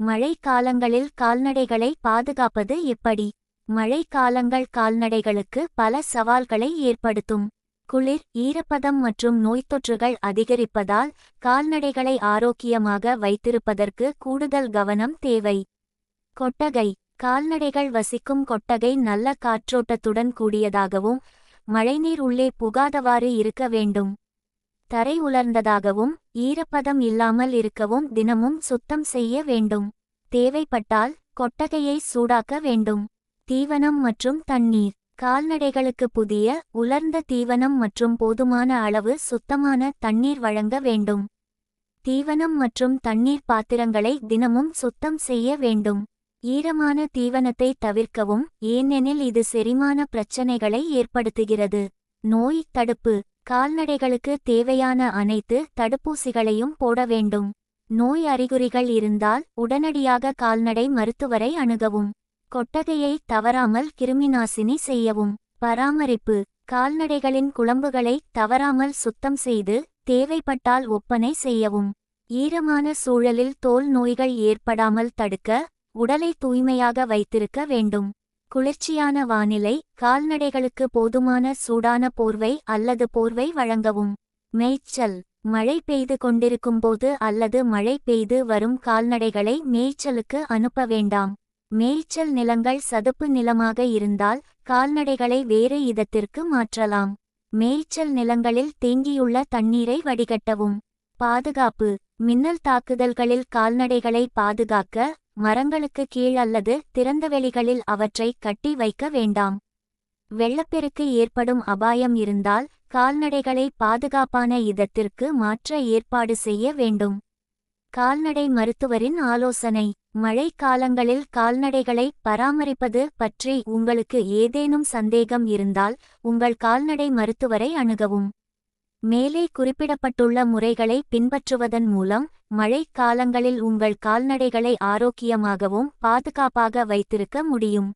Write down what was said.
மழை காலங்களில் கால்நடைகளை பாதுகாப்பது எப்படி? மழை காலங்கள் கால்நடைகளுக்கு பல சவால்களை ஏற்படுத்தும். குளிர், ஈரப்பதம் மற்றும் நோய்த்தொற்றுகள் அதிகரிப்பதால் கால்நடைகளை ஆரோக்கியமாக வைத்திருப்பதற்கு கூடுதல் கவனம் தேவை. கொட்டகை: கால்நடைகள் வசிக்கும் கொட்டகை நல்ல காற்றோட்டத்துடன் கூடியதாகவும் மழைநீர் உள்ளே புகாதவாறு இருக்க வேண்டும். தரை உலர்ந்ததாகவும் ஈரப்பதம் இல்லாமல் இருக்கவும் தினமும் சுத்தம் செய்ய வேண்டும். தேவைப்பட்டால் கொட்டகையை சூடாக்க வேண்டும். தீவனம் மற்றும் தண்ணீர்: கால்நடைகளுக்கு புதிய, உலர்ந்த தீவனம் மற்றும் போதுமான அளவு சுத்தமான தண்ணீர் வழங்க வேண்டும். தீவனம் மற்றும் தண்ணீர் பாத்திரங்களை தினமும் சுத்தம் செய்ய வேண்டும். ஈரமான தீவனத்தை தவிர்க்கவும், ஏனெனில் இது செரிமான பிரச்சனைகளை ஏற்படுத்துகிறது. நோய் தடுப்பு: கால்நடைகளுக்கு தேவையான அனைத்து தடுப்பூசிகளையும் போட வேண்டும். நோய் அறிகுறிகள் இருந்தால் உடனடியாக கால்நடை மருத்துவரை அணுகவும். கொட்டகையை தவறாமல் கிருமிநாசினி செய்யவும். பராமரிப்பு: கால்நடைகளின் குளம்புகளை தவறாமல் சுத்தம் செய்து தேவைப்பட்டால் ஒப்பனை செய்யவும். ஈரமான சூழலில் தோல் நோய்கள் ஏற்படாமல் தடுக்க உடலை தூய்மையாக வைத்திருக்க வேண்டும். குளிர்ச்சியான வானிலை: கால்நடைகளுக்கு போதுமான சூடான போர்வை அல்லது போர்வை வழங்கவும். மேய்ச்சல்: மழை பெய்து கொண்டிருக்கும்போது அல்லது மழை பெய்து வரும் கால்நடைகளை மேய்ச்சலுக்கு அனுப்ப வேண்டாம். மேய்ச்சல் நிலங்கள் சதுப்பு நிலமாக இருந்தால் கால்நடைகளை வேறு இடத்திற்கு மாற்றலாம். மேய்ச்சல் நிலங்களில் தேங்கியுள்ள தண்ணீரை வடிகட்டவும். பாதுகாப்பு: மின்னல் தாக்குதல்களில் கால்நடைகளை பாதுகாக்க மரங்களுக்கு கீழ் அல்லது திறந்தவெளிகளில் அவற்றை கட்டி வைக்க வேண்டாம். வெள்ளப்பெருக்கு ஏற்படும் அபாயம் இருந்தால் கால்நடைகளை பாதுகாப்பான இடத்திற்கு மாற்ற ஏற்பாடு செய்ய வேண்டும். கால்நடை மருத்துவரின் ஆலோசனை: மழை காலங்களில் கால்நடைகளை பராமரிப்பது பற்றி உங்களுக்கு ஏதேனும் சந்தேகம் இருந்தால் உங்கள் கால்நடை மருத்துவரை அணுகவும். மேலே குறிப்பிடப்பட்டுள்ள முறைகளை பின்பற்றுவதன் மூலம் மழை காலங்களில் உங்கள் கால்நடைகளை ஆரோக்கியமாகவும் பாதுகாப்பாக வைத்திருக்க முடியும்.